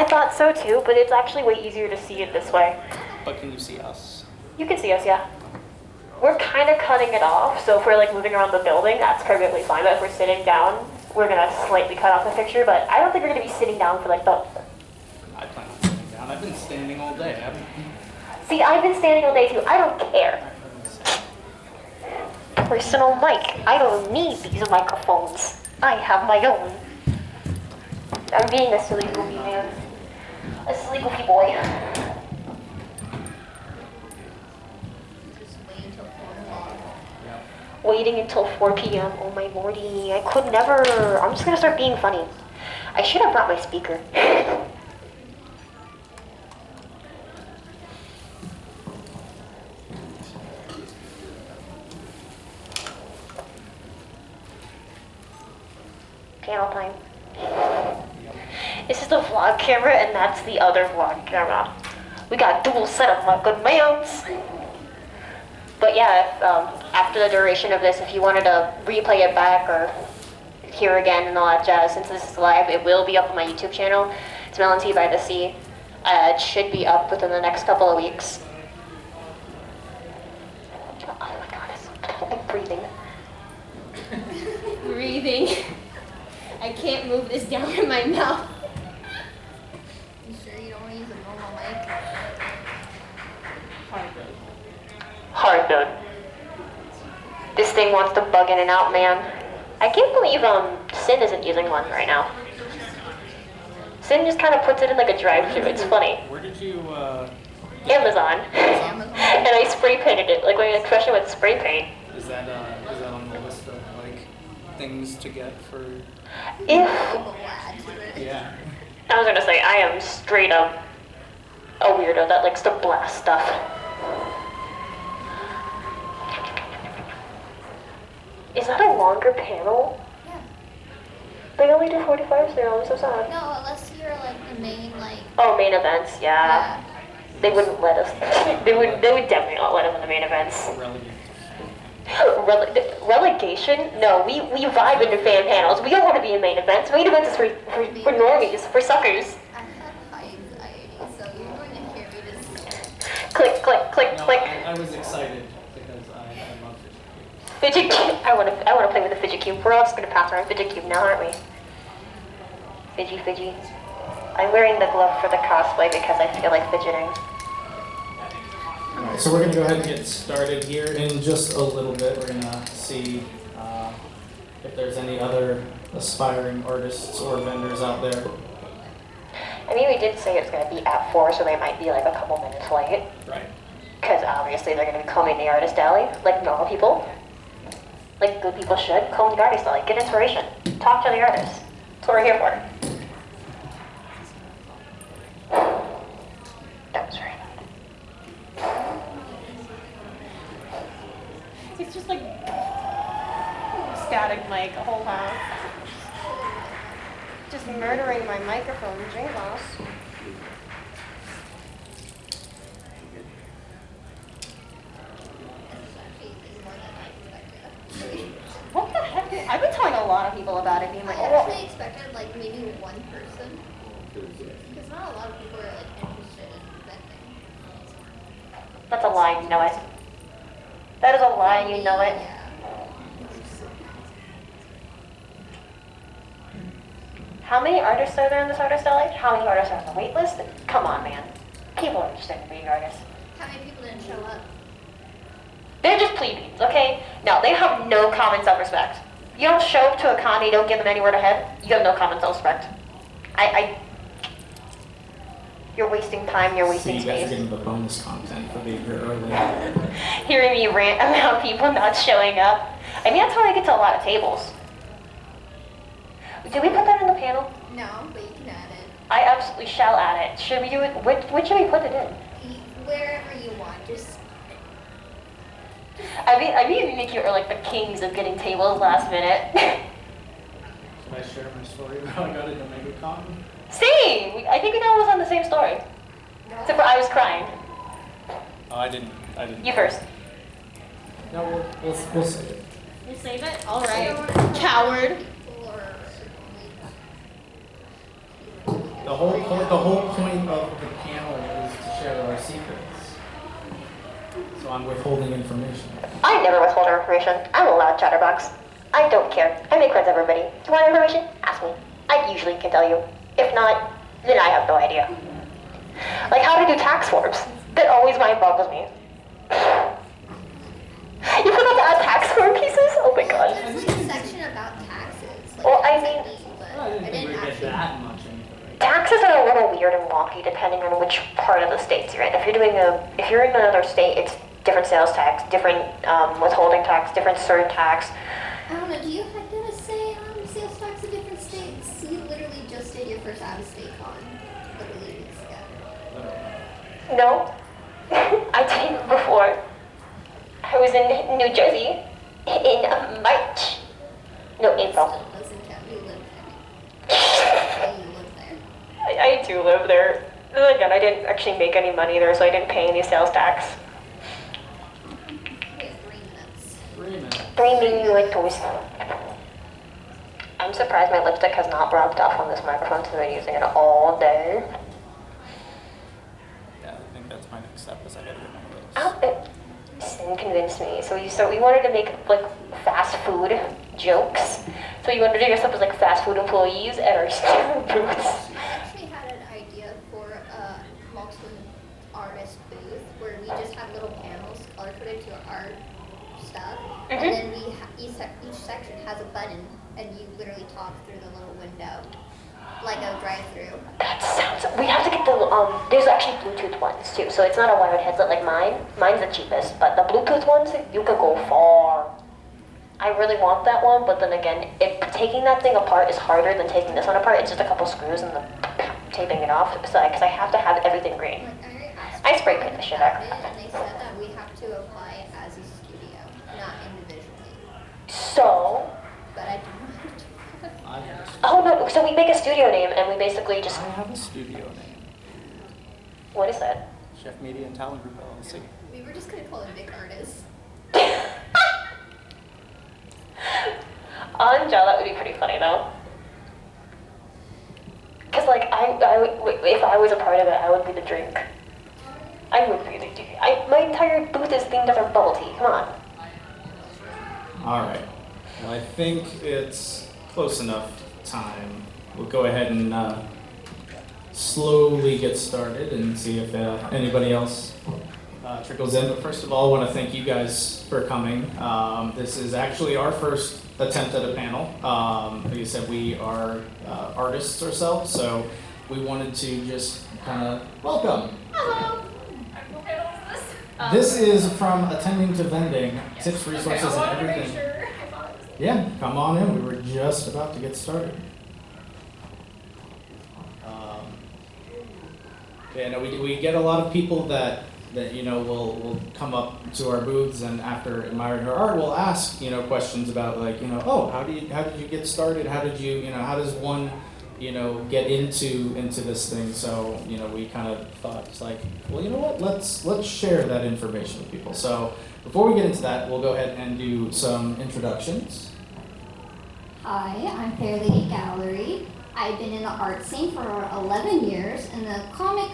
thought so too, but it's actually way easier to see it this way. But can you see us? You can see us, yeah. We're kind of cutting it off, so if we're like moving around the building, that's perfectly fine. But if we're sitting down, we're gonna slightly cut off the picture. But I don't think we're gonna be sitting down for like the. I plan on sitting down. I've been standing all day. See, I've been standing all day too. I don't care. Personal mic. I don't need these microphones. I have my own. I'm being a silly goofy man. A silly goofy boy. Waiting until 4 p.m. Oh my lordy. I could never. I'm just gonna start being funny. I should have brought my speaker. Panel time. This is the vlog camera and that's the other vlog camera. We got a dual setup, my good mans. But yeah, after the duration of this, if you wanted to replay it back or hear again and all that jazz, since this is live, it will be up on my YouTube channel. It's melonteabythesea. It should be up within the next couple of weeks. Oh my god, I'm breathing. Breathing. I can't move this down in my mouth. You sure you don't want to use a normal mic? Hard mode. This thing wants to bug in and out, man. I can't believe Sin isn't using one right now. Sin just kind of puts it in like a drive-thru. It's funny. Where did you? Amazon. And I spray painted it, like my expression with spray paint. Is that on the list of like things to get for? Yeah. I was gonna say I am straight up a weirdo that likes to blast stuff. Is that a longer panel? Yeah. They only do 45, so they're always so sad. No, unless you're like the main Oh, main events, yeah. They wouldn't let us. They would definitely not let us in the main events. Relegation? No, we vibe into fan panels. We don't want to be in main events. Main events is for normies, for suckers. I have high anxiety, so you're going to hear me just Click, click, click, No, click. I was excited because I love Fidget cube. I want to play with the fidget cube. We're all just gonna pass around fidget cube now, aren't we? Fidgy. I'm wearing the glove for the cosplay because I feel like fidgeting. Alright, so we're going to go ahead and get started here in just a little bit. We're going to see if there's any other aspiring artists or vendors out there. I mean, we did say it's going to be at 4, so they might be like a couple minutes late. Right. Because obviously they're going to be combing the artist alley, like normal people. Like good people should. Comb the artist alley, get inspiration. Talk to the artists. That's what we're here for. That was very loud. It's just like static mic the whole time. Just murdering my microphone, Jingles. What the heck? I've been telling a lot of people about it, being like, I oh. actually expected like maybe one person. Because not a lot of people are like interested in vending. That's a lie, you know it. That is a lie, you know it. Yeah. How many artists are there in this artist alley? How many artists are on the wait list? Come on, man. People are interested in being artists. How many people didn't show up? They're just plebeians, okay? No, they have no common self-respect. You don't show up to a con, you don't give them anywhere to head, you have no common self-respect. You're wasting time, you're wasting See, you guys are space. getting the bonus content for being here early. Hearing me rant about people not showing up. I mean, that's how I get to a lot of tables. Did we put that in the panel? No, but you can add it. I absolutely shall add it. Should we do it? Which should we put it in? Wherever you want, just... I mean, mimikyute are like the kings of getting tables last minute. Should I share my story about how I got into MegaCon? Same! I think we all was on the same story. Except for I was crying. Oh, I didn't. You first. No, we'll save it. We'll save it? Alright. Coward. The whole point of the panel is to share our secrets. So I'm withholding information. I never withhold our information. I'm a loud chatterbox. I don't care. I make friends with everybody. You want information? Ask me. I usually can tell you. If not, then I have no idea. Like how to do tax forms. That always mind boggles me. You forgot to add tax form pieces? Oh my god. There's like a section about taxes. Like, Well, I that's mean- neat, but I didn't think we'd get actually. that much into Taxes are a little weird and wonky depending on which part of the states you're in. If you're in another state, it's different sales tax, different withholding tax, different surge tax. I don't know, do you have to say sales tax in different states? You literally just did your first out-of-state con, literally weeks ago. it. No, I didn't before. I was in New Jersey in March. No, April. Still doesn't count, you live there. Yeah, you live there. I do live there. Again, I didn't actually make any money there, so I didn't pay any sales tax. We have 3 minutes. 3 minutes. 3 minutos. I'm surprised my lipstick has not rubbed off on this microphone since I've been using it all day. Yeah, I think that's my next step is I gotta get one of Oh, those. Sin convinced me. So we wanted to make like fast food jokes. So you wanted to dress up as like fast food employees at our store booths. I actually had an idea for a multiple artist booth where we just have little panels color-coded to our stuff, and then each section has a button, and you literally talk through the little window, like a drive-through. That sounds. We have to get the there's actually Bluetooth ones too. So it's not a wired headset like mine. Mine's the cheapest, but the Bluetooth ones you can go far. I really want that one, but then again, if taking that thing apart is harder than taking this one apart, it's just a couple screws and the taping it off. So because I have to have everything green. Like, I already asked I spray them paint the shit out. about it, and they said that we have to apply it as a studio, not individually. So, But I do not. I have a oh no, so we make a studio name and we basically just, I have a studio name. what is that? Chef Media and Talent Group LLC. We were just gonna call it Big Artists. Anja, that would be pretty funny though. Cause like if I was a part of it, I would be the drink. I would really do. My entire booth is themed after bubble tea. Come on. All right. Well, I think it's close enough time. We'll go ahead and slowly get started and see if anybody else trickles in. But first of all, I want to thank you guys for coming. This is actually our first attempt at a panel. Like I said, we are artists ourselves, so we wanted to just kind of welcome. Hello. This is from attending to vending, tips, resources, I wanted and to make everything. sure. I thought it was Yeah, come on in. We were just about to get started. Yeah, no, we get a lot of people that you know will come up to our booths and after admiring our art will ask questions about like oh how did you get started, how did you how does one get into this thing. So we kind of thought it's like, well, you know what, let's share that information with people. So before we get into that, we'll go ahead and do some introductions. Hi, I'm Fair Lady Gallery. I've been in the art scene for 11 years and the comic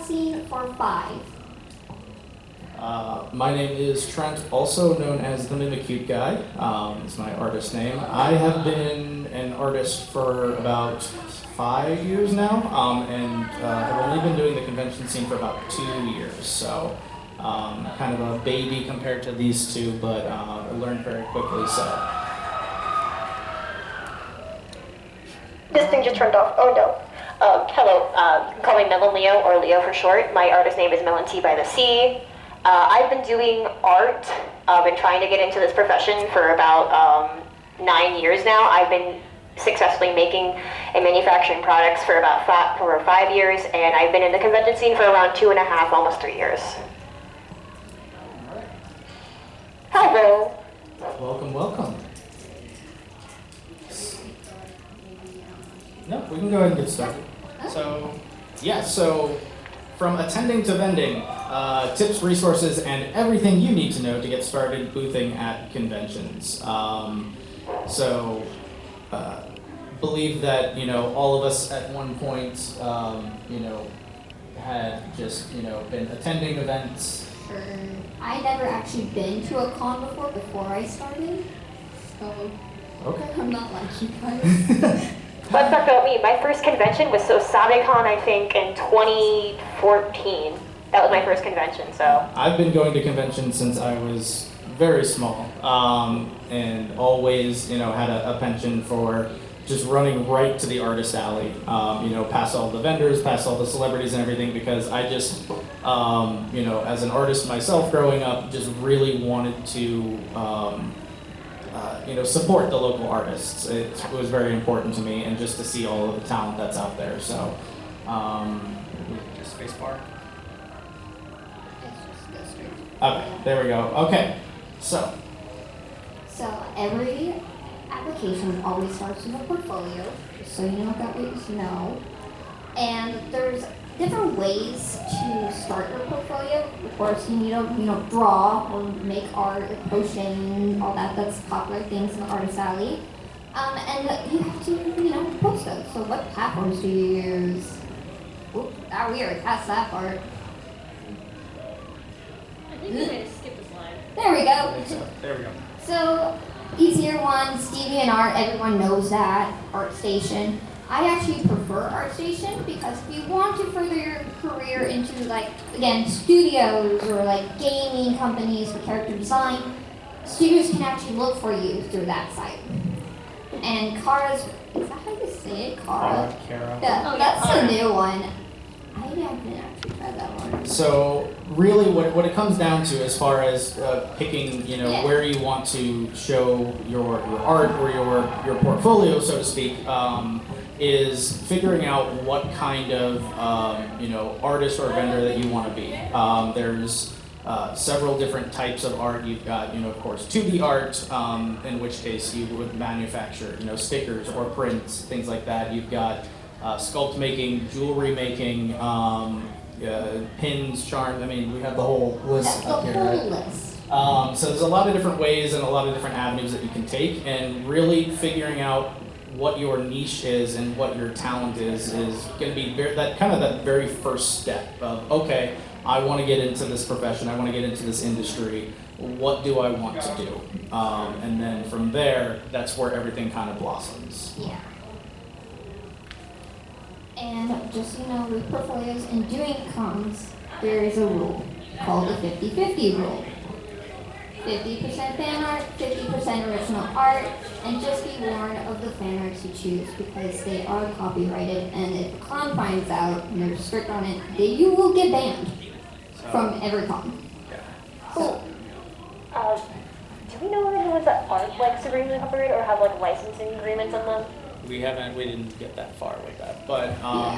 scene for 5. My name is Trent, also known as the Mimikyute guy. It's my artist name. I have been an artist for about 5 years now, and have only been doing the convention scene for about 2 years. So kind of a baby compared to these two, but I learned very quickly. So This thing just turned off. Oh no. Hello. You can call me Melon Leo or Leo for short. My artist name is melonteabythesea. I've been doing art. I've been trying to get into this profession for about 9 years now. I've been successfully making and manufacturing products for about 5 years, and I've been in the convention scene for around 2.5, almost 3 years. Hello. welcome, welcome. No, we can go ahead and get started. So, yeah, so from attending to vending, tips, resources, and everything you need to know to get started boothing at conventions. believe that, you know, all of us at one point, you know, had just, you know, been attending events. Sure. I never actually been to a con before I started, so Okay. I'm not like you guys. Let's talk about me. My first convention was SosabeCon, I think, in 2014. That was my first convention, so. I've been going to conventions since I was very small, and always, you know, had a penchant for just running right to the artist alley, you know, past all the vendors, past all the celebrities and everything, because I just, you know, as an artist myself growing up, just really wanted to, you know, support the local artists. It was very important to me, and just to see all of the talent that's out there. So, just spacebar. It's just go straight. Okay, there we go. Okay, so. So every application always starts with a portfolio, just so you know what you know. And there's different ways to start your portfolio. Of course, you need to, you know, draw or make art, posting, all that. That's popular things in the artist alley. And you have to, you know, post those. So what platforms do you use? Oop, we already passed that part. I think we might have skipped a slide. There we go. So, there we go. So, easier ones, DeviantArt, everyone knows that, ArtStation. I actually prefer ArtStation because if you want to further your career into, like, again, studios or like gaming companies for character design, studios can actually look for you through that site. And Kara's, is that how you say it? Kara? Kara. Yeah, Oh, yeah, that's Kara. the new one. I haven't actually tried that one. So really what it comes down to as far as picking, you know, Yeah. where you want to show your art or your portfolio, so to speak, is figuring out what kind of, you know, artist or vendor that you want to be. There's several different types of art. You've got, you know, of course, 2D art, in which case you would manufacture, you know, stickers or prints, things like that. You've got sculpt making, jewelry making, pins, charms. I mean, we have the whole list That's the up here, whole right? list. So there's a lot of different ways and a lot of different avenues that you can take, and really figuring out what your niche is and what your talent is going to be that very first step of, okay, I want to get into this profession, I want to get into this industry, what do I want to do? And then from there, that's where everything kind of blossoms. Yeah. And just so you know, with portfolios and doing cons, there is a rule called the 50-50 rule. 50% fan art, 50% original art, and just be warned of the fan arts you choose because they are copyrighted, and if a con finds out and they're strict on it, you will get banned from every con. Cool. Do we know any ones that aren't like supremely copyrighted or have like licensing agreements on them? We didn't get that far with that. But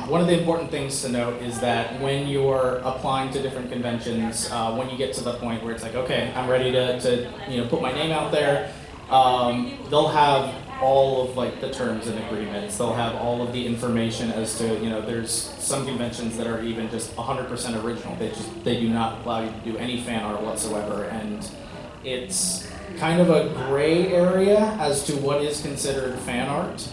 one of the important things to note is that when you're applying to different conventions, when you get to the point where it's like, okay, I'm ready to you know, put my name out there, they'll have all of like the terms and agreements. They'll have all of the information as to, you know, there's some conventions that are even just 100% original. They do not allow you to do any fan art whatsoever, and it's kind of a gray area as to what is considered fan art,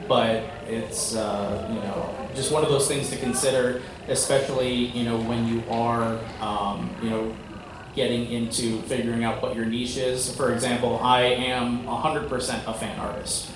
but it's you know, just one of those things to consider, especially, you know, when you are you know, getting into figuring out what your niche is. For example, I am 100% a fan artist.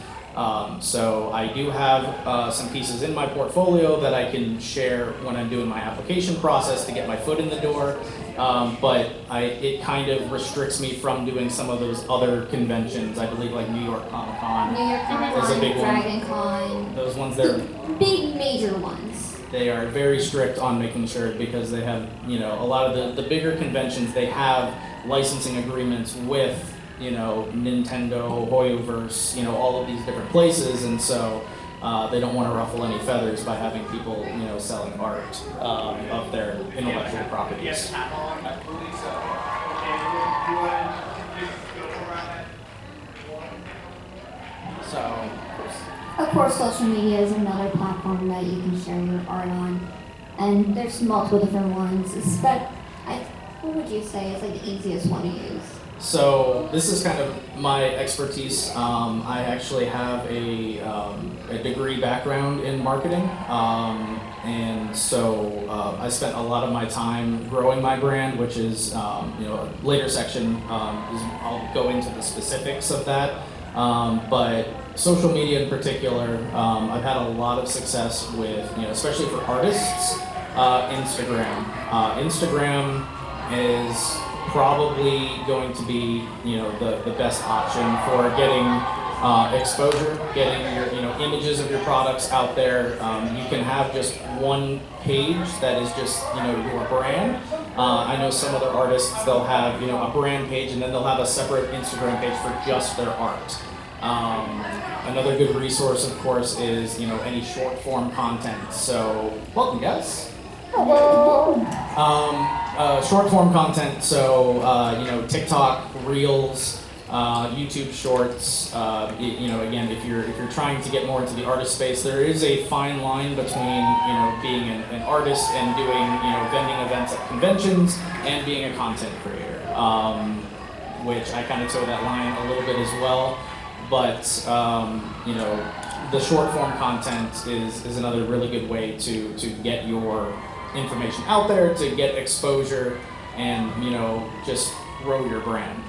So I do have some pieces in my portfolio that I can share when I'm doing my application process to get my foot in the door. But it kind of restricts me from doing some of those other conventions. I believe like New York Comic Con. New York Comic is a Con, big one. Dragon Con. Those ones there. Big major ones. They are very strict on making sure, because they have, you know, a lot of the bigger conventions, they have licensing agreements with, you know, Nintendo, Hoyoverse, you know, all of these different places, and so they don't want to ruffle any feathers by having people, you know, selling art of their intellectual properties. So. Of course, social media is another platform that you can share your art on, and there's multiple different ones. What would you say is like the easiest one to use? So this is kind of my expertise. I actually have a degree background in marketing, and so I spent a lot of my time growing my brand, which is a later section. I'll go into the specifics of that, but social media in particular, I've had a lot of success with, especially for artists, Instagram. Instagram is probably going to be, the best option for getting exposure, getting your, images of your products out there. You can have just one page that is just, your brand. I know some other artists, they'll have, a brand page and then they'll have a separate Instagram page for just their art. Another good resource, of course, is, any short form content. So, welcome guys. Short form content, so TikTok, Reels, YouTube Shorts. Again, if you're trying to get more into the artist space, there is a fine line between being an artist and doing vending events at conventions and being a content creator, which I kind of toe that line a little bit as well. But the short form content is another really good way to get your information out there, to get exposure, and just grow your brand.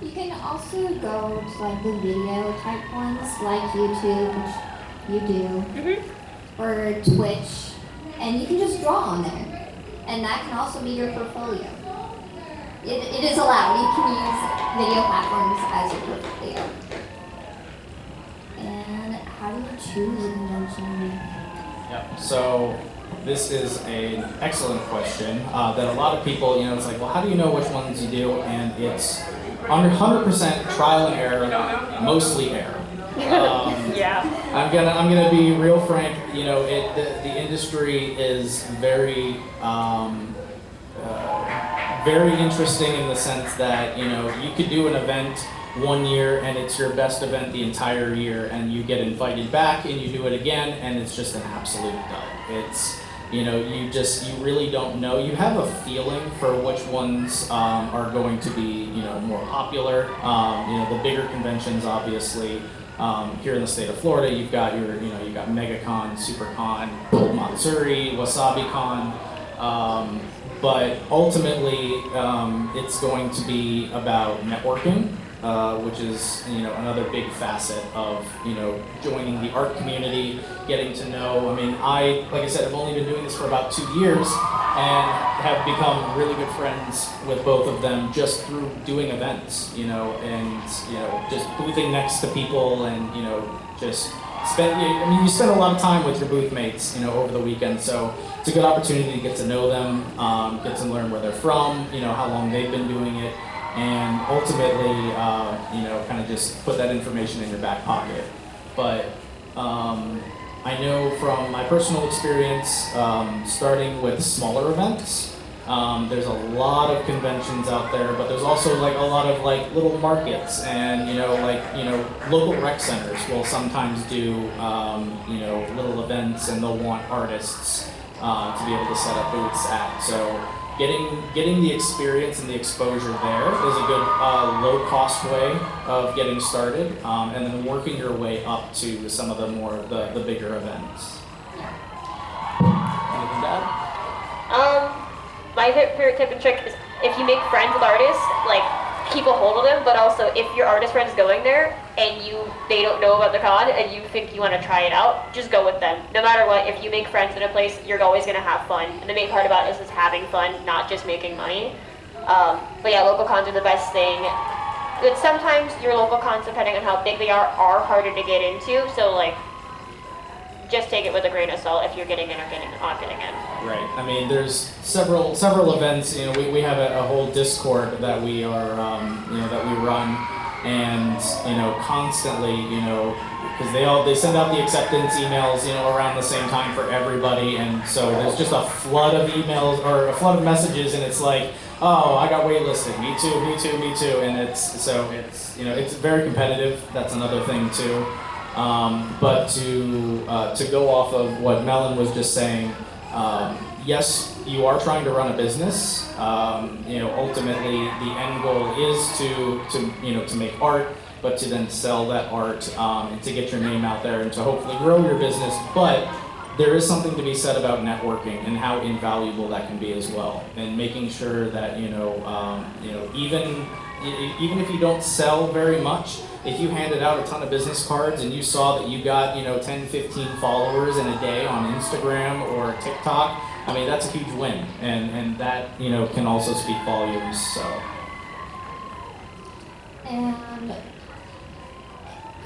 You can also go to like the video type ones, like YouTube, which you do, or Twitch, and you can just draw on there, and that can also be your portfolio. It is allowed. You can use video platforms as your portfolio. And how do you choose a convention? Yep. So this is an excellent question that a lot of people, it's like, well, how do you know which ones you do? And it's 100% trial and error, mostly error. Yeah. I'm gonna be real frank. The industry is very very interesting in the sense that you could do an event one year and it's your best event the entire year, and you get invited back and you do it again and it's just an absolute dud. It's you really don't know. You have a feeling for which ones are going to be more popular. The bigger conventions, obviously. Here in the state of Florida, you've got you've got MegaCon, SuperCon, Bold Matsuri, WasabiCon. But ultimately, it's going to be about networking, which is another big facet of joining the art community, getting to know. I mean, like I said, I've only been doing this for about 2 years, and have become really good friends with both of them just through doing events, and just boothing next to people, and just you spend a lot of time with your booth mates, over the weekend. So it's a good opportunity to get to know them, get to learn where they're from, how long they've been doing it, and ultimately, kind of just put that information in your back pocket. But I know from my personal experience, starting with smaller events, there's a lot of conventions out there, but there's also like a lot of like little markets, and local rec centers will sometimes do little events, and they'll want artists to be able to set up booths at. So getting the experience and the exposure there is a good low cost way of getting started, and then working your way up to some of the bigger events. Anything to add? My favorite tip and trick is if you make friends with artists, like keep a hold of them, but also if your artist friend's going there and they don't know about the con and you think you want to try it out, just go with them. No matter what, if you make friends in a place, you're always going to have fun. And the main part about this is having fun, not just making money. But yeah, local cons are the best thing. But sometimes your local cons, depending on how big they are harder to get into. So like, just take it with a grain of salt if you're getting in or not getting in. Right. I mean, there's several events. We have a whole Discord that we are that we run, and constantly because they send out the acceptance emails around the same time for everybody, and so there's just a flood of emails or a flood of messages, and it's like, oh, I got waitlisted. Me too, and it's very competitive. That's another thing too. But to go off of what Melon was just saying, yes, you are trying to run a business. Ultimately, the end goal is to make art, but to then sell that art and to get your name out there and to hopefully grow your business. But there is something to be said about networking and how invaluable that can be as well, and making sure that even if you don't sell very much, if you handed out a ton of business cards and you saw that you got 10, 15 followers in a day on Instagram or TikTok, I mean, that's a huge win, and that can also speak volumes. So. And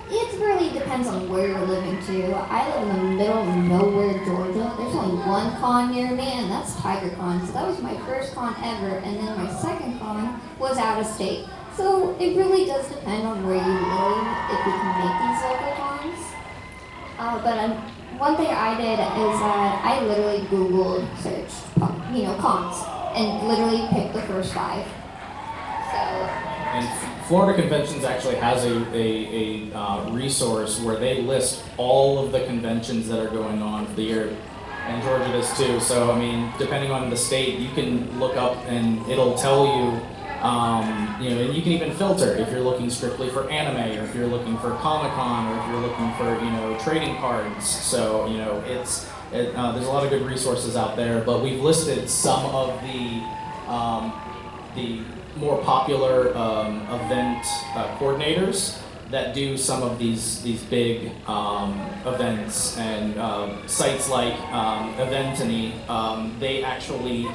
it really depends on where you're living too. I live in the middle of nowhere, Georgia. There's only one con near me, and that's TigerCon. So that was my first con ever, and then my second con was out of state. So it really does depend on where you live if you can make these local cons. One thing I did is that I literally Googled, searched, cons, and literally picked the first 5. So. And Florida Conventions actually has a resource where they list all of the conventions that are going on for the year, and Georgia does too. So I mean, depending on the state, you can look up and it'll tell you, and you can even filter if you're looking strictly for anime, or if you're looking for Comic-Con, or if you're looking for trading cards. So there's a lot of good resources out there, but we've listed some of the more popular event coordinators that do some of these big events, and sites like Eventany, they actually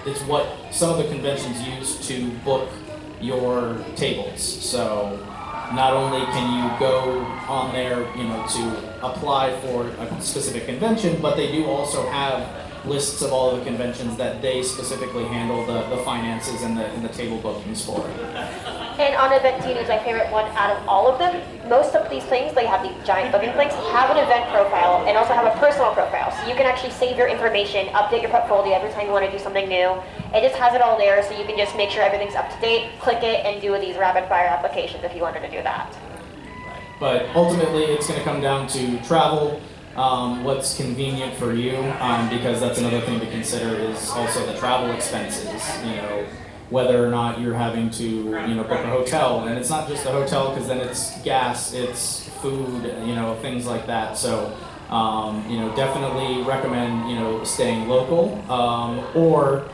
it's what some of the conventions use to book your tables. So not only can you go on there to apply for a specific convention, but they do also have lists of all of the conventions that they specifically handle the finances and the table bookings for. And on Eventini is my favorite one out of all of them. Most of these things, they have these giant booking links, have an event profile and also have a personal profile. So you can actually save your information, update your portfolio every time you want to do something new. It just has it all there, so you can just make sure everything's up to date, click it, and do these rapid fire applications if you wanted to do that. But ultimately, it's going to come down to travel. What's convenient for you, because that's another thing to consider is also the travel expenses, whether or not you're having to, book a hotel, and it's not just the hotel, because then it's gas, it's food, things like that. So, definitely recommend, staying local, or,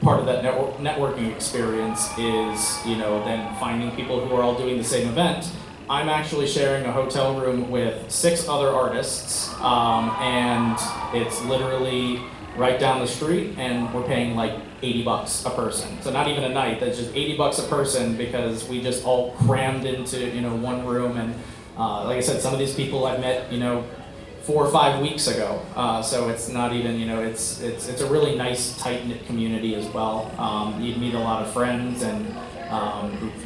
part of that networking experience is, then finding people who are all doing the same event. I'm actually sharing a hotel room with 6 other artists, and it's literally right down the street, and we're paying like $80 a person. So not even a night, that's just $80 a person, because we just all crammed into one room. And like I said, some of these people I've met 4 or 5 weeks ago. So it's not even it's a really nice tight-knit community as well. You'd meet a lot of friends, and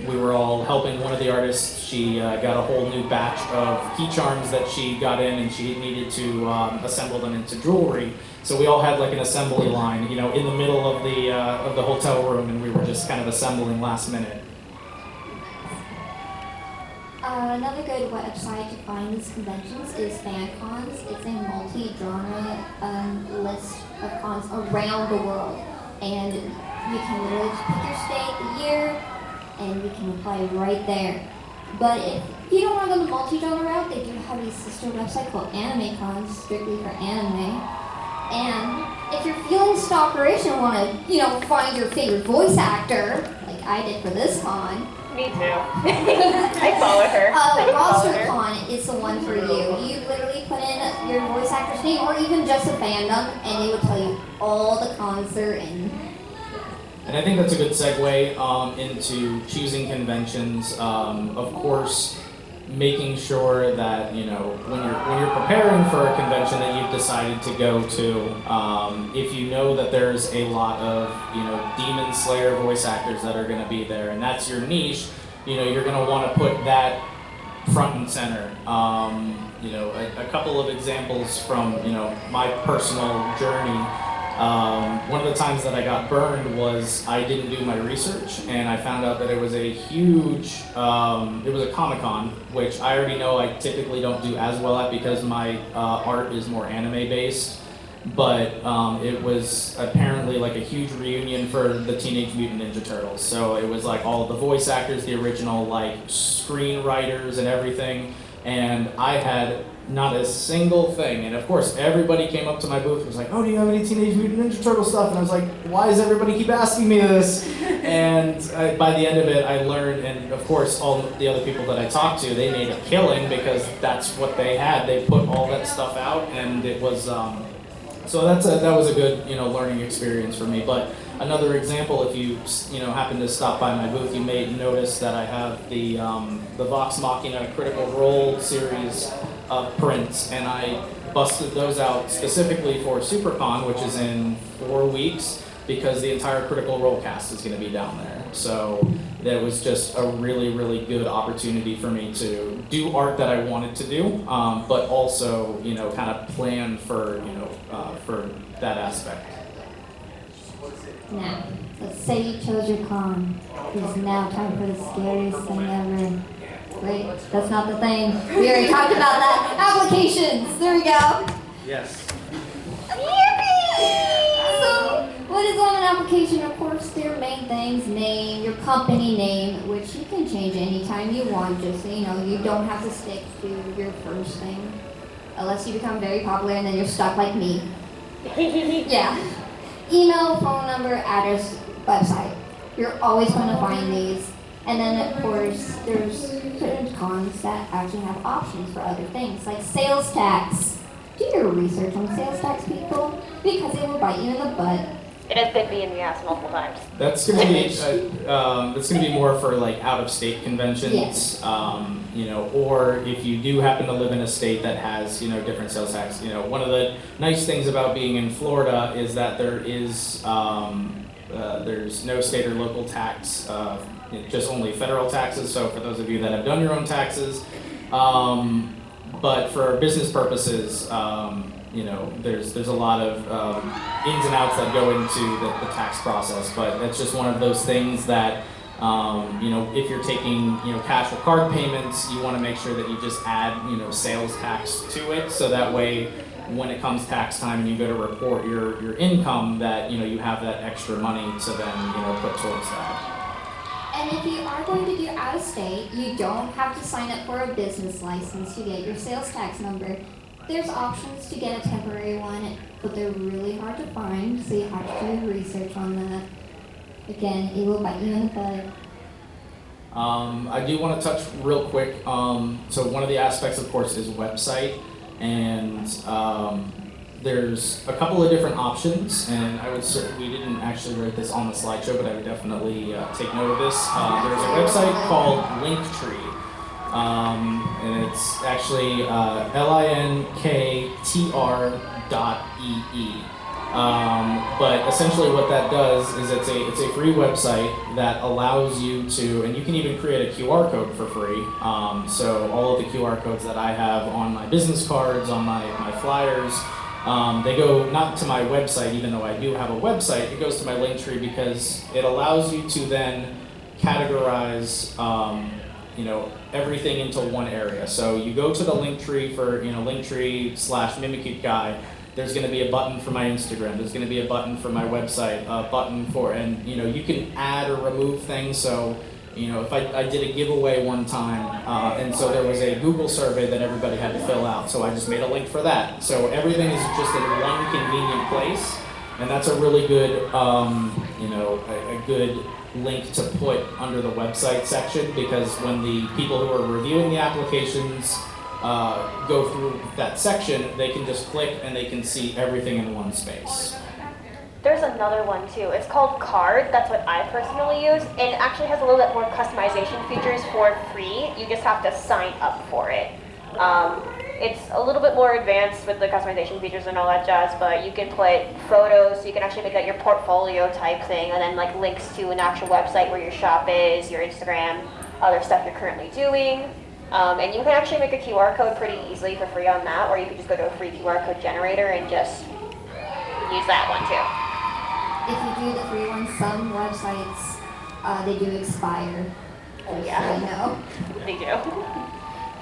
we were all helping one of the artists. She got a whole new batch of key charms that she got in, and she needed to assemble them into jewelry. So we all had like an assembly line, in the middle of the hotel room, and we were just kind of assembling last minute. Another good website to find these conventions is FanCons. It's a multi-genre list of cons around the world, and you can literally just pick your state, the year, and you can apply right there. But if you don't want to go the multi-genre route, they do have a sister website called Anime Cons, strictly for anime. And if you're feeling stalkerish and want to, find your favorite voice actor, like I did for this con. Me too. I follow her. RosterCon is the one for you. You literally put in your voice actor's name, or even just a fandom, and it will tell you all the cons they're in. And I think that's a good segue into choosing conventions. Of course, making sure that when you're preparing for a convention that you've decided to go to, if you know that there's a lot of Demon Slayer voice actors that are going to be there, and that's your niche, you're going to want to put that front and center. A couple of examples from my personal journey. One of the times that I got burned was I didn't do my research, and I found out that it was a huge, it was a Comic-Con, which I already know I typically don't do as well at because my art is more anime based. but it was apparently like a huge reunion for the Teenage Mutant Ninja Turtles. So it was like all of the voice actors, the original like screenwriters and everything, and I had not a single thing. And of course, everybody came up to my booth and was like, "Oh, do you have any Teenage Mutant Ninja Turtle stuff?" And I was like, "Why does everybody keep asking me this?" And by the end of it, I learned, and of course, all the other people that I talked to, they made a killing because that's what they had. They put all that stuff out, and it was so that was a good learning experience for me. But another example, if you happen to stop by my booth, you may notice that I have the Vox Machina Critical Role series of prints, and I busted those out specifically for SuperCon, which is in 4 weeks, because the entire Critical Role cast is going to be down there. So that was just a really, really good opportunity for me to do art that I wanted to do, but also kind of plan for for that aspect. Now, let's say you chose your con. It is now time for the scariest thing ever. Wait, that's not the thing. We already talked about that. Applications. There we go. Yes. So, what is on an application? Of course, their main things: name, your company name, which you can change anytime you want. Just so you know, you don't have to stick to your first thing, unless you become very popular and then you're stuck like me. Yeah. Email, phone number, address, website. You're always going to find these. And then, of course, there's certain cons that actually have options for other things, like sales tax. Do your research on sales tax, people, because it will bite you in the butt. It has bit me in the ass multiple times. That's gonna be more for like out-of-state conventions, Yes. Or if you do happen to live in a state that has different sales tax. One of the nice things about being in Florida is that there's no state or local tax, just only federal taxes. So for those of you that have done your own taxes, but for business purposes, there's a lot of ins and outs that go into the tax process, but it's just one of those things that, if you're taking, cash or card payments, you want to make sure that you just add, sales tax to it, so that way, when it comes tax time and you go to report your income, that, you have that extra money to then, put towards that. And if you are going to do out of state, you don't have to sign up for a business license to get your sales tax number. There's options to get a temporary one, but they're really hard to find, so you have to do research on that. Again, it will bite you in the butt. I do want to touch real quick. So one of the aspects, of course, is website, and there's a couple of different options. And we didn't actually write this on the slideshow, but I would definitely take note of this. There's a website called Linktree. And it's actually linktr.ee. But essentially what that does is it's a free website that allows you to, and you can even create a QR code for free. So all of the QR codes that I have on my business cards, on my flyers, they go not to my website, even though I do have a website, it goes to my Linktree because it allows you to then categorize everything into one area. So you go to the Linktree for, Linktree/mimikyute guy. There's going to be a button for my Instagram. There's going to be a button for my website, a button for, and you can add or remove things. So, if I did a giveaway one time, and so there was a Google survey that everybody had to fill out. So I just made a link for that. So everything is just in one convenient place, and that's a really good, a good link to put under the website section, because when the people who are reviewing the applications go through that section, they can just click and they can see everything in one space. There's another one too. It's called Card. That's what I personally use. And it actually has a little bit more customization features for free. You just have to sign up for it. It's a little bit more advanced with the customization features and all that jazz, but you can put photos, so you can actually make that your portfolio type thing, and then like links to an actual website where your shop is, your Instagram, other stuff you're currently doing. And you can actually make a QR code pretty easily for free on that, or you can just go to a free QR code generator and just use that one too. If you do the free ones, some websites, they do expire. Oh yeah. So you know. They do.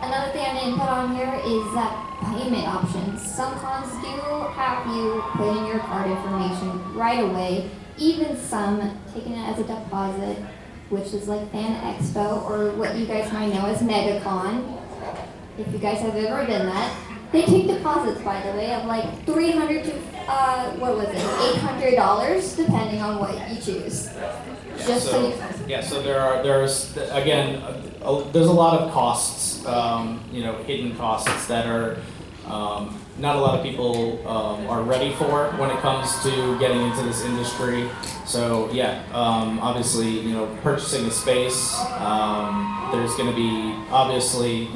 Another thing I didn't put on here is that payment options. Some cons do have you put in your card information right away. Even some taking it as a deposit, which is like Fan Expo or what you guys might know as MegaCon. If you guys have ever done that, they take deposits, by the way, of like $300 to $800, depending on what you choose. Just so you know. Yeah, so there's again, there's a lot of costs, hidden costs that are not a lot of people are ready for when it comes to getting into this industry. So yeah, obviously, purchasing a space, there's going to be obviously,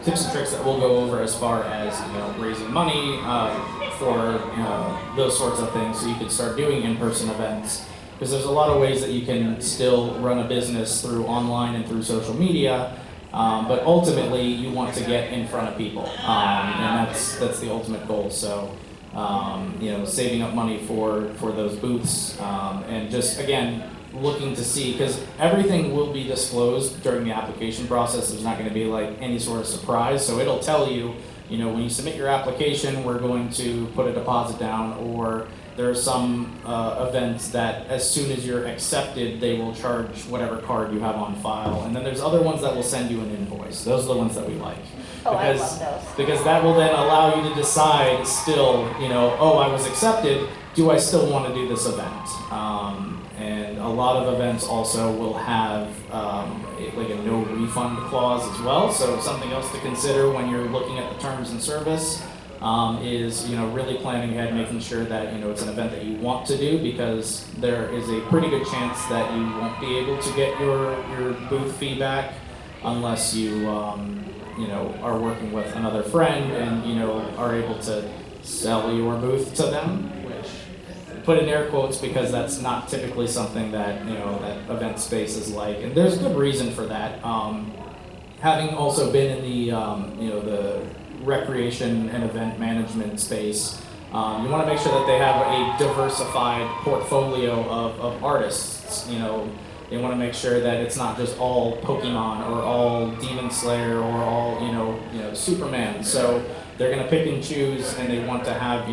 tips and tricks that we'll go over as far as, raising money for, those sorts of things, so you can start doing in-person events. Because there's a lot of ways that you can still run a business through online and through social media, but ultimately you want to get in front of people, and that's the ultimate goal. So, saving up money for those booths, and just again looking to see, because everything will be disclosed during the application process. There's not going to be like any sort of surprise, so it'll tell you, when you submit your application, we're going to put a deposit down, or there are some events that as soon as you're accepted, they will charge whatever card you have on file. And then there's other ones that will send you an invoice. Those are the ones that we like. Oh, I love those. Because that will then allow you to decide still, oh, I was accepted, do I still want to do this event? And a lot of events also will have like a no refund clause as well. So something else to consider when you're looking at the terms and service. Is really planning ahead, making sure that it's an event that you want to do, because there is a pretty good chance that you won't be able to get your booth feedback unless you are working with another friend and are able to sell your booth to them, which put in air quotes because that's not typically something that that event space is like, and there's good reason for that. Having also been in the the recreation and event management space, you want to make sure that they have a diversified portfolio of artists. They want to make sure that it's not just all Pokemon or all Demon Slayer or all Superman. So they're going to pick and choose, and they want to have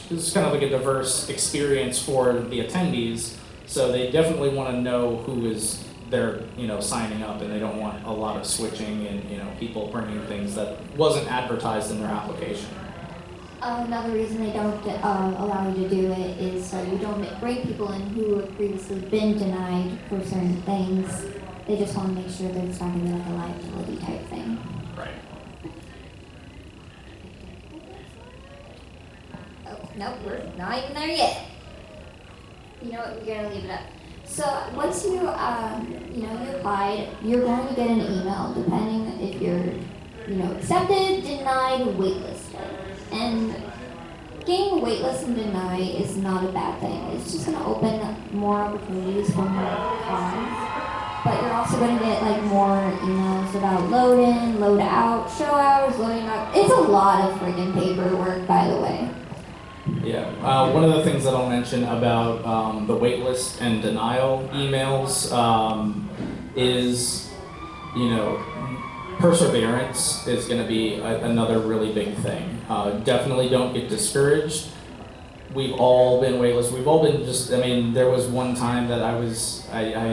just kind of like a diverse experience for the attendees. So they definitely want to know who is they're signing up, and they don't want a lot of switching and people bringing things that wasn't advertised in their application. Another reason they don't allow you to do it is so you don't bring people in who have previously been denied for certain things. They just want to make sure that it's not going to be like a liability type thing. Right. Oh, nope, we're not even there yet. You know what, we're going to leave it up. So once you, you applied, you're going to get an email, depending if you're, accepted, denied, waitlisted. And getting waitlisted and denied is not a bad thing. It's just going to open more opportunities for more cons. But you're also going to get more emails about load in, load out, show hours, loading out. It's a lot of friggin' paperwork, by the way. Yeah, one of the things that I'll mention about the waitlist and denial emails is, perseverance is going to be another really big thing. Definitely don't get discouraged. We've all been waitlisted. We've all been there was one time that I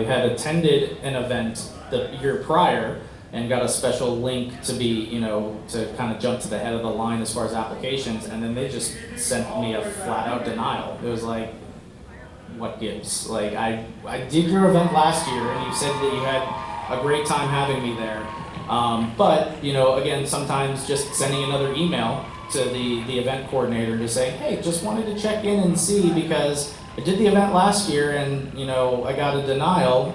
had attended an event the year prior and got a special link to be, to kind of jump to the head of the line as far as applications, and then they just sent me a flat-out denial. It was like, what gives? Like, I did your event last year, and you said that you had a great time having me there. But, again, sometimes just sending another email to the event coordinator and just saying, hey, just wanted to check in and see, because I did the event last year and, I got a denial.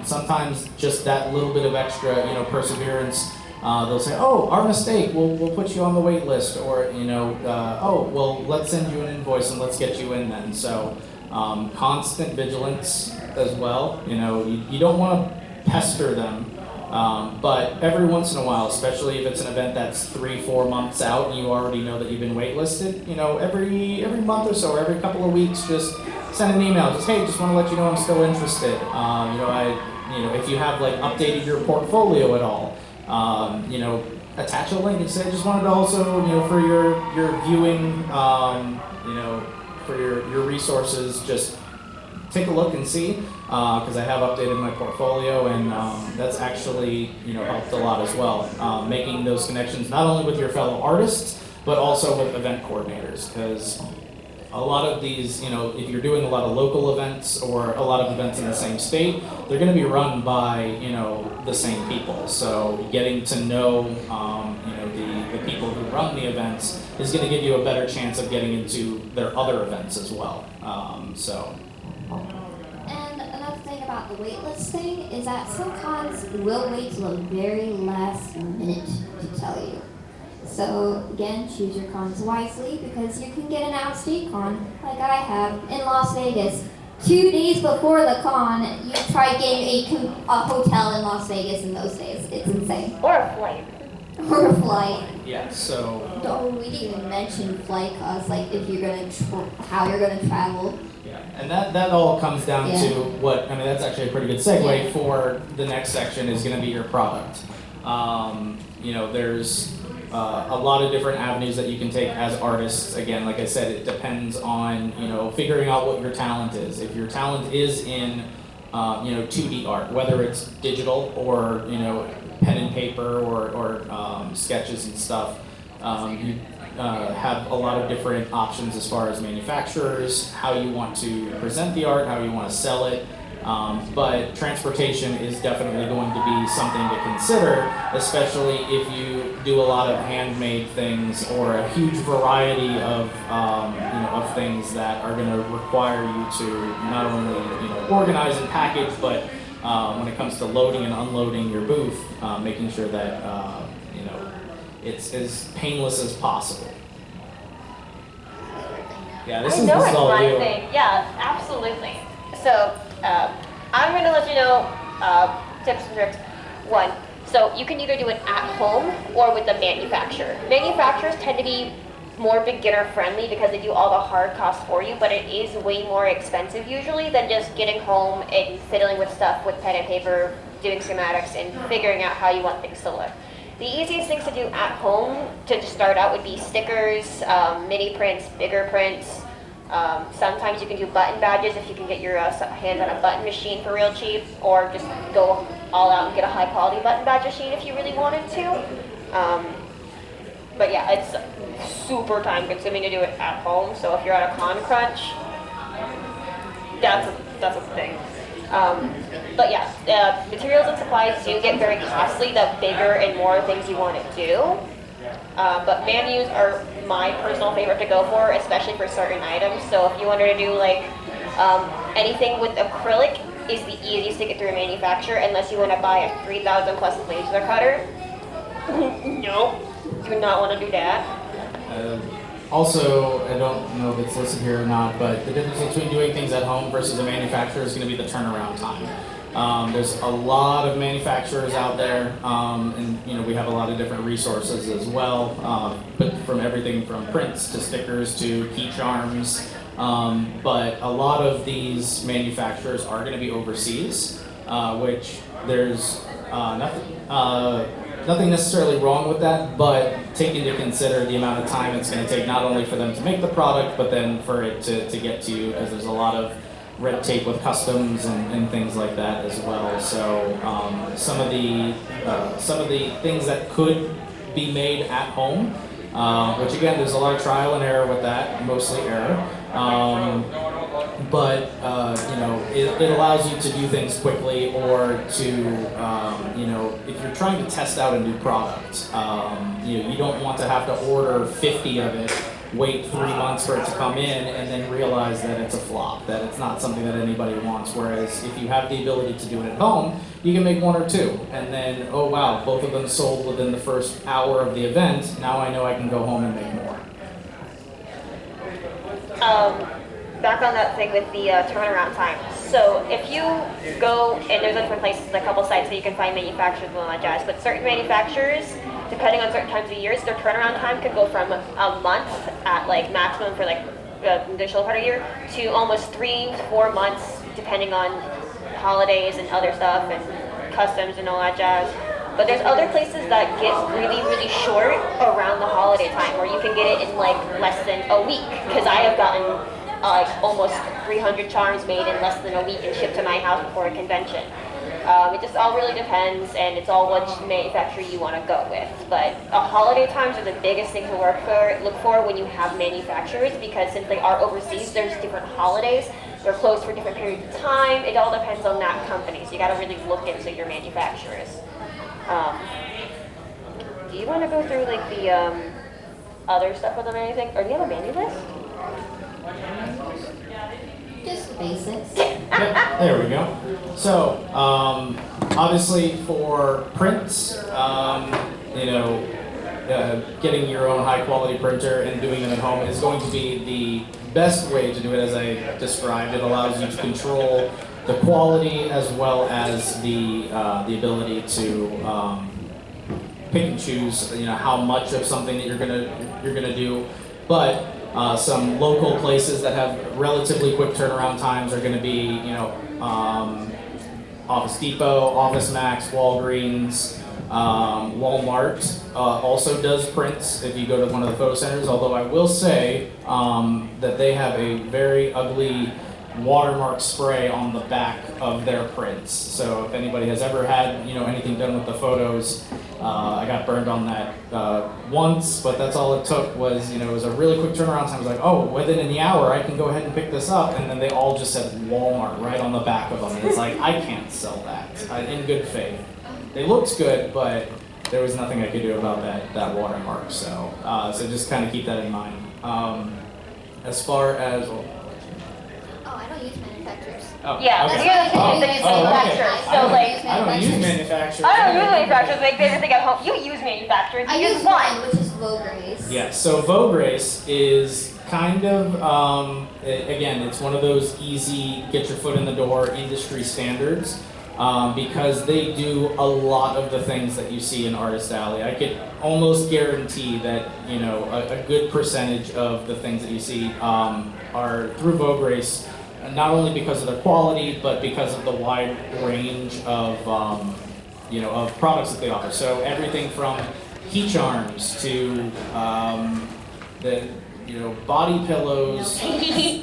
Sometimes just that little bit of extra, perseverance, they'll say, oh, our mistake, we'll put you on the wait list, or, oh, well, let's send you an invoice and let's get you in then. So constant vigilance as well. You don't want to pester them, but every once in a while, especially if it's an event that's 3-4 months out and you already know that you've been waitlisted, every month or so, or every couple of weeks, just send an email, just, hey, just want to let you know I'm still interested. If you have updated your portfolio at all, you know, attach a link and say, I just wanted to also, you know, for your viewing, you know, for your resources, just take a look and see, because I have updated my portfolio, and that's actually, you know, helped a lot as well, making those connections not only with your fellow artists, but also with event coordinators, because a lot of these, you know, if you're doing a lot of local events or a lot of events in the same state, they're going to be run by, you know, the same people. So getting to know, you know, the people who run the events is going to give you a better chance of getting into their other events as well. And another thing about the waitlist thing is that some cons will wait till the very last minute to tell you. So again, choose your cons wisely, because you can get an out-of-state con, like I have in Las Vegas. 2 days before the con, you try getting a hotel in Las Vegas in those days. It's insane. Or a flight. Or a flight. Yeah, so... Oh, we didn't even mention flight costs, like if you're gonna, how you're gonna travel. Yeah, and that all comes down Yeah. to what, I mean, that's actually a pretty good segue Yeah. for the next section is gonna be your product. You know, there's a lot of different avenues that you can take as artists. Again, like I said, it depends on, you know, figuring out what your talent is. If your talent is in, you know, 2D art, whether it's digital or, you know, pen and paper or sketches and stuff, you have a lot of different options as far as manufacturers, how you want to present the art, how you want to sell it. But transportation is definitely going to be something to consider, especially if you do a lot of handmade things or a huge variety of, you know, of things that are going to require you to not only, you know, organize and package, but when it comes to loading and unloading your booth, making sure that, you know, it's as painless as possible. Yeah, this is all my you. thing. Yeah, absolutely. So, I'm going to let you know tips and tricks. One, so you can either do it at home or with the manufacturer. Manufacturers tend to be more beginner friendly because they do all the hard costs for you, but it is way more expensive usually than just getting home and fiddling with stuff with pen and paper, doing schematics, and figuring out how you want things to look. The easiest things to do at home to start out would be stickers, mini prints, bigger prints. Sometimes you can do button badges if you can get your hands on a button machine for real cheap, or just go all out and get a high quality button badge machine if you really wanted to. But yeah, it's super time consuming to do it at home, so if you're at a con crunch, that's a thing. But yeah, materials and supplies do get very costly the bigger and more things you want to do. But menus are my personal favorite to go for, especially for certain items. So if you wanted to do like anything with acrylic is the easiest to get through a manufacturer, unless you want to buy a 3,000 plus laser cutter. No, do not want to do that. Also, I don't know if it's listed here or not, but the difference between doing things at home versus a manufacturer is going to be the turnaround time. There's a lot of manufacturers out there, and you know we have a lot of different resources as well, but from everything from prints to stickers to key charms. But a lot of these manufacturers are going to be overseas, which there's nothing necessarily wrong with that, but take into consider the amount of time it's going to take not only for them to make the product, but then for it to get to you, because there's a lot of red tape with customs and things like that as well. So some of the things that could be made at home, which again, there's a lot of trial and error with that, mostly error. But you know, it allows you to do things quickly, or to you know, if you're trying to test out a new product, you know, you don't want to have to order 50 of it, wait 3 months for it to come in, and then realize that it's a flop, that it's not something that anybody wants. Whereas if you have the ability to do it at home, you can make 1 or 2, and then, oh wow, both of them sold within the first hour of the event. Now I know I can go home and make more. Back on that thing with the turnaround time. So if you go, and there's different places, a couple sites that you can find manufacturers and all that jazz, but certain manufacturers, depending on certain times of years, their turnaround time could go from a month at like maximum for like the initial part of the year to almost 3 to 4 months, depending on holidays and other stuff and customs and all that jazz. But there's other places that get really, really short around the holiday time, where you can get it in like less than a week. Because I have gotten like almost 300 charms made in less than a week and shipped to my house before a convention. It just all really depends, and it's all which manufacturer you want to go with. But holiday times are the biggest thing to look for when you have manufacturers, because since they are overseas, there's different holidays. They're closed for different periods of time. It all depends on that company, so you got to really look into your manufacturers. Do you want to go through like the other stuff with them or anything, or do you have a menu list? Just basics. Yep, there we go. So, obviously for prints, getting your own high quality printer and doing it at home is going to be the best way to do it, as I described. It allows you to control the quality as well as the ability to pick and choose, how much of something that you're gonna do. But some local places that have relatively quick turnaround times are going to be, Office Depot, Office Max, Walgreens, Walmart also does prints if you go to one of the photo centers, although I will say that they have a very ugly watermark spray on the back of their prints. So if anybody has ever had anything done with the photos, I got burned on that once, but that's all it took was, it was a really quick turnaround time. I was like, oh, within the hour I can go ahead and pick this up, and then they all just said Walmart right on the back of them, and it's like, I can't sell that in good faith. They looked good, but there was nothing I could do about that watermark, so just kind of keep that in mind. As far as, I don't use manufacturers. oh, Yeah, okay. you're the thing that use manufacturers, so like, I don't use manufacturers. I don't use manufacturers, make everything at home. You use manufacturers, I you use use one, one. which is Vogue Race. Yeah, so Vogue Race is kind of, again, it's one of those easy, get your foot in the door industry standards, because they do a lot of the things that you see in Artist Alley. I could almost guarantee that, a good percentage of the things that you see are through Vogue Race, not only because of their quality, but because of the wide range of, of products that they offer. So everything from key charms to the body pillows,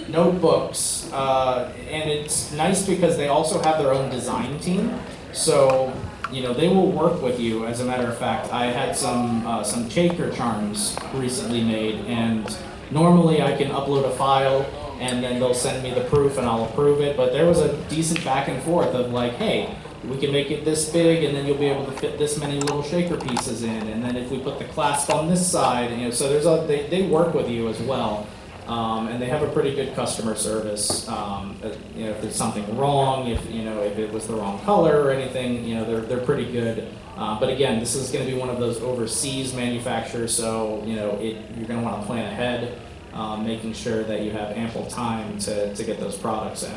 notebooks, and it's nice because they also have their own design team. So they will work with you. As a matter of fact, I had some shaker charms recently made, and normally I can upload a file and then they'll send me the proof and I'll approve it. But there was a decent back and forth of like, hey, we can make it this big, and then you'll be able to fit this many little shaker pieces in. And then if we put the clasp on this side, so they work with you as well, and they have a pretty good customer service. If there's something wrong, if it was the wrong color or anything, they're pretty good. But again, this is going to be one of those overseas manufacturers, so you're going to want to plan ahead, making sure that you have ample time to get those products in.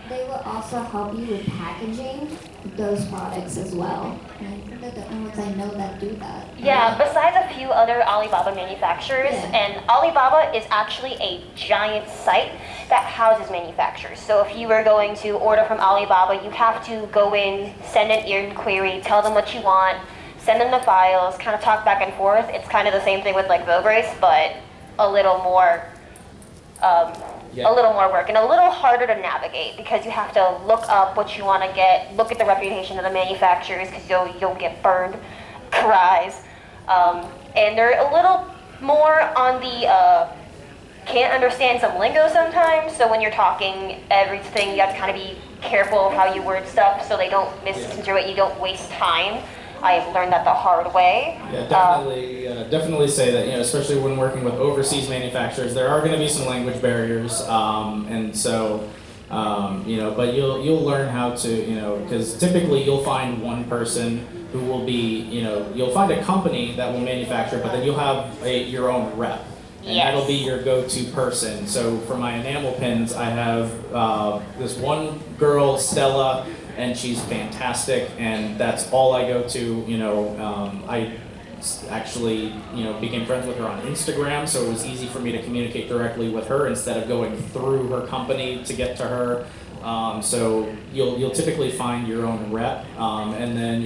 They will also help you with packaging those products as well. And I think they're the only ones I know that do that. Yeah, besides a few other Alibaba manufacturers, Yeah. and Alibaba is actually a giant site that houses manufacturers. So if you were going to order from Alibaba, you have to go in, send an inquiry, tell them what you want, send them the files, kind of talk back and forth. It's kind of the same thing with like Vogue Race, but a little more a little more work and a little harder to navigate, because you have to look up what you want to get, look at the reputation of the manufacturers, because you'll get burned, cries, and they're a little more on the can't understand some lingo sometimes. So when you're talking everything, you have to kind of be careful of how you word stuff so they don't misconstrue it. You don't waste time. I've learned that the hard way. Yeah, definitely say that, especially when working with overseas manufacturers, there are going to be some language barriers, and so, but you'll learn how to, because typically you'll find one person who will be, you'll find a company that will manufacture, but then you'll have your own rep. And that'll be your go-to person. So for my enamel pins, I have this one girl, Stella, and she's fantastic, and that's all I go to. I actually, became friends with her on Instagram, so it was easy for me to communicate directly with her instead of going through her company to get to her. So you'll typically find your own rep, and then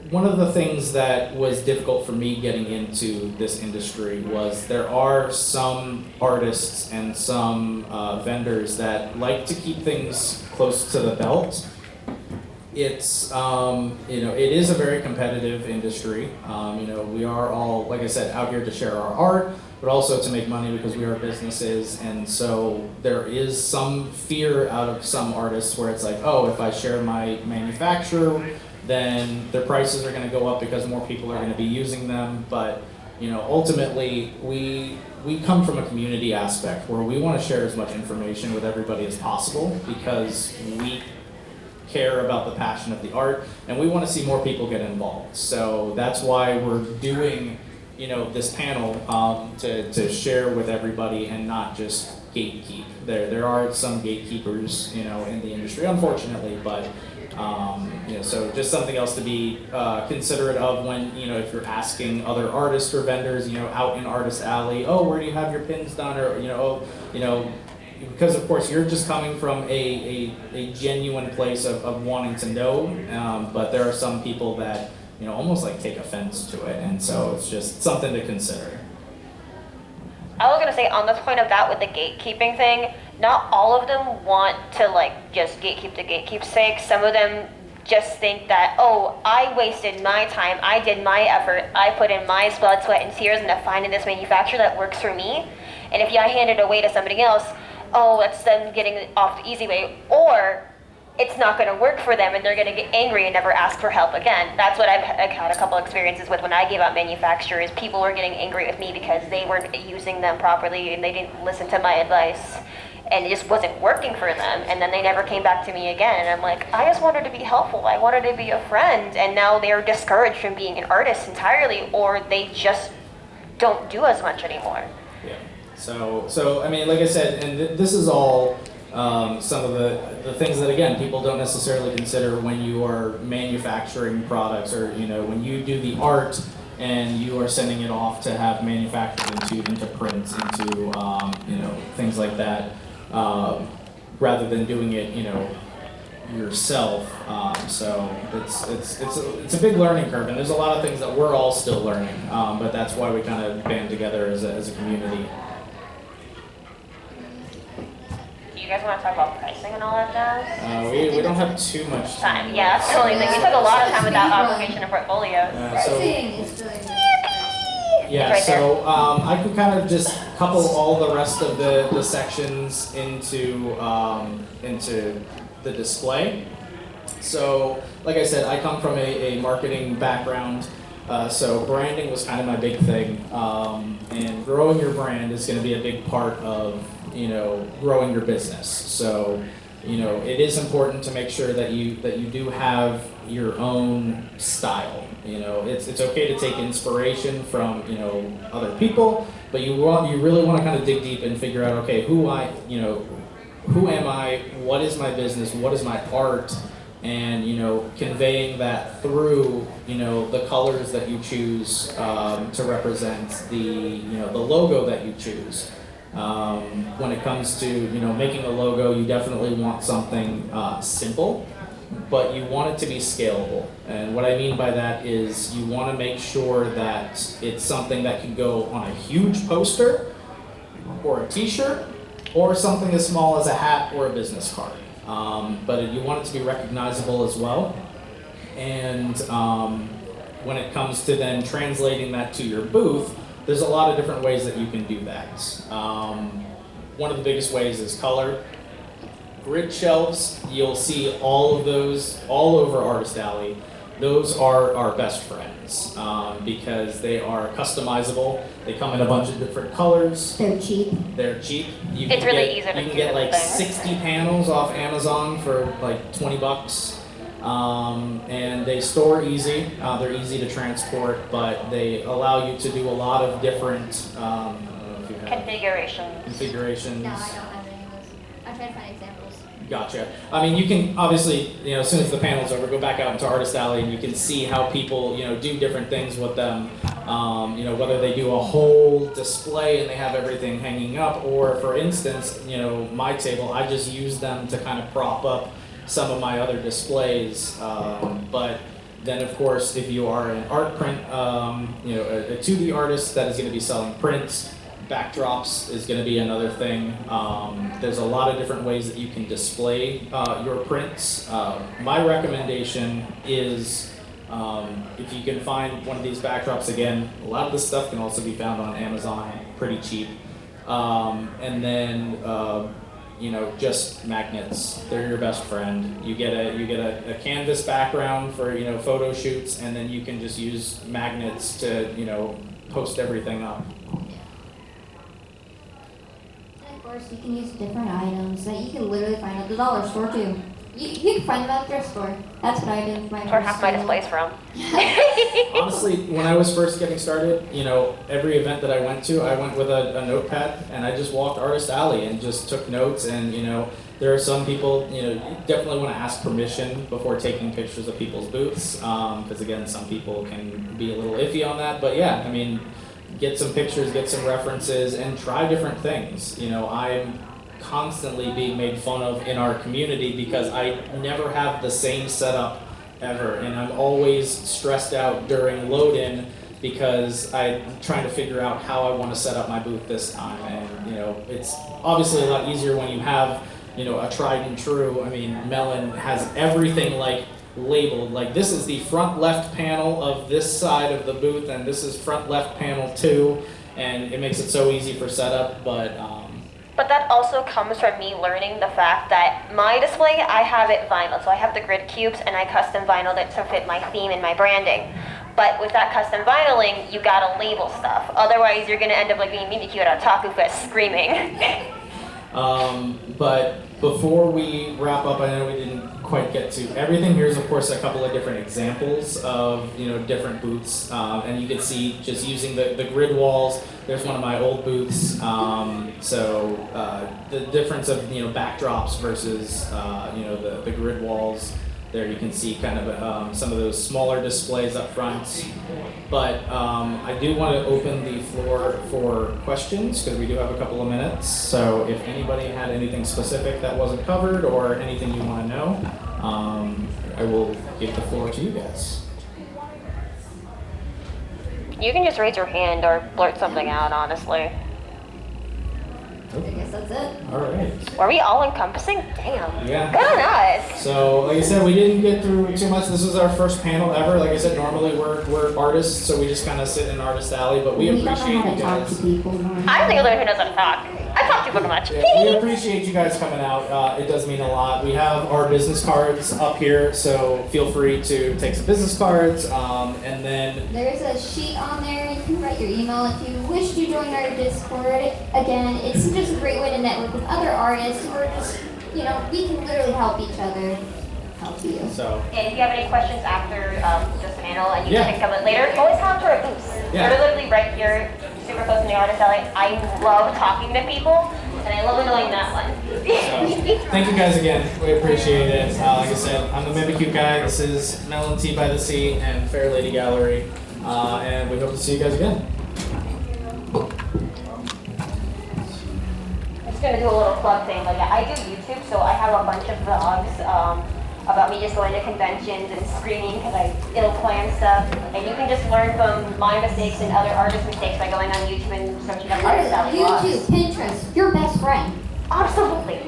one of the things that was difficult for me getting into this industry was there are some artists and some vendors that like to keep things close to the belt. It's, it is a very competitive industry. We are all, like I said, out here to share our art, but also to make money because we are businesses. And so there is some fear out of some artists where it's like, oh, if I share my manufacturer, then their prices are going to go up because more people are going to be using them. But ultimately, we come from a community aspect where we want to share as much information with everybody as possible because we care about the passion of the art and we want to see more people get involved. So that's why we're doing this panel to share with everybody and not just gatekeep. There are some gatekeepers in the industry, unfortunately, but so just something else to be considerate of when if you're asking other artists or vendors out in Artist Alley, oh, where do you have your pins done, or because of course you're just coming from a genuine place of wanting to know, but there are some people that almost like take offense to it, and so it's just something to consider. I was gonna say on the point of that with the gatekeeping thing, not all of them want to just gatekeep to gatekeep's sake. Some of them just think that, oh, I wasted my time, I did my effort, I put in my blood, sweat, and tears into finding this manufacturer that works for me, and if I hand it away to somebody else, oh, that's them getting off the easy way, or it's not going to work for them and they're going to get angry and never ask for help again. That's what I've had a couple experiences with when I gave out manufacturers. People were getting angry with me because they weren't using them properly and they didn't listen to my advice and it just wasn't working for them, and then they never came back to me again, and I'm like, I just wanted to be helpful, I wanted to be a friend, and now they're discouraged from being an artist entirely, or they just don't do as much anymore. Yeah. So I mean, like I said, and this is all some of the things that, again, people don't necessarily consider when you are manufacturing products, or when you do the art and you are sending it off to have manufactured into prints, into things like that, rather than doing it yourself. So it's a big learning curve, and there's a lot of things that we're all still learning, but that's why we kind of band together as a community. You guys want to talk about pricing and all that now? We don't have too much time. Yeah, that's the only thing. We took a lot of time with that application and portfolio. Pricing is really Yeah, right so I can kind of just couple all the rest of the sections into the display. So, like I said, I come from a marketing background, so branding was kind of my big thing, and growing your brand is going to be a big part of growing your business. So, it is important to make sure that you do have your own style. It's okay to take inspiration from other people, but you really want to kind of dig deep and figure out, okay, who am I, what is my business, what is my art, and conveying that through the colors that you choose to represent the logo that you choose. When it comes to making a logo, you definitely want something simple, but you want it to be scalable. And what I mean by that is you want to make sure that it's something that can go on a huge poster or a t-shirt or something as small as a hat or a business card. But you want it to be recognizable as well. And when it comes to then translating that to your booth, there's a lot of different ways that you can do that. One of the biggest ways is color. Grid shelves, you'll see all of those all over Artist Alley. Those are our best friends because they are customizable. They come in a bunch of different colors. They're cheap. They're cheap. It's really easy to You can do get like everything. 60 panels off Amazon for like $20. And they store easy. They're easy to transport, but they allow you to do a lot of different I don't know if you have configurations. No, I don't have any of those. I'm trying to find examples. Gotcha. I mean, you can obviously, as soon as the panel's over, go back out into Artist Alley and you can see how people, do different things with them. Whether they do a whole display and they have everything hanging up, or for instance, my table, I just use them to kind of prop up some of my other displays. But Then of course, if you are an art print, you know, a 2D artist that is going to be selling prints, backdrops is going to be another thing. There's a lot of different ways that you can display your prints. My recommendation is if you can find one of these backdrops, again, a lot of this stuff can also be found on Amazon pretty cheap. And then you know, just magnets. They're your best friend. You get a canvas background for, you know, photo shoots, and then you can just use magnets to, you know, post everything up. And of course, you can use different items that you can literally find at the dollar store too. You can find them at the thrift store. That's what I did with my That's where half my first display's from. Honestly, when I was first getting started, you know, every event that I went to, I went with a notepad, and I just walked Artist Alley and just took notes. And, you know, there are some people, you know, you definitely want to ask permission before taking pictures of people's booths, because again, some people can be a little iffy on that. But yeah, I mean, get some pictures, get some references, and try different things. You know, I'm constantly being made fun of in our community because I never have the same setup ever, and I'm always stressed out during load-in because I'm trying to figure out how I want to set up my booth this time. And, you know, it's obviously a lot easier when you have, you know, a tried and true. I mean, Melon has everything like labeled, like this is the front left panel of this side of the booth, and this is front left panel 2, and it makes it so easy for setup. But that also comes from me learning the fact that my display, I have it vinyl. So I have the grid cubes, and I custom vinyled it to fit my theme and my branding. But with that custom vinyling, you gotta label stuff. Otherwise, you're gonna end up like being mimikyute at Otaku Fest screaming. But before we wrap up, I know we didn't quite get to everything. Here's of course a couple of different examples of, you know, different booths, and you can see just using the grid walls. There's one of my old booths. The difference of, you know, backdrops versus you know, the grid walls. There you can see kind of some of those smaller displays up front. But I do want to open the floor for questions because we do have a couple of minutes. So if anybody had anything specific that wasn't covered or anything you want to know, I will give the floor to you guys. You can just raise your hand or blurt something out, honestly. I guess that's it. All right. Were we all encompassing? Damn. Yeah. Good on us. So, like I said, we didn't get through too much. This was our first panel ever. Like I said, normally we're artists, so we just kind of sit in Artist Alley, but we appreciate you guys. I'm the only one who knows how to talk. I talk too much. Yeah, we appreciate you guys coming out. It does mean a lot. We have our business cards up here, so feel free to take some business cards, and then There's a sheet on there. You can write your email if you wish to join our Discord. Again, it's just a great way to network with other artists. We're just, you know, we can literally help each other. Help you. so. And if you have any questions after just an panel and you Yeah. can think of it later, always come to our booths. Yeah. We're literally right here, super close to the Artist Alley. I love talking to people, and I love annoying that one. So, thank you guys again. We appreciate it. Like I said, I'm the mimikyute guy. This is Melon Tea by the Sea and Fair Lady Gallery, and we hope to see you guys again. I'm just gonna do a little plug thing. Like I do YouTube, so I have a bunch of vlogs about me just going to conventions and screaming because I ill plan stuff. And you can just learn from my mistakes and other artists' mistakes by going on YouTube and searching up Artist Alley YouTube, vlogs. Pinterest, your best friend. Absolutely.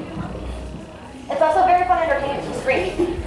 It's also very fun and entertaining to scream.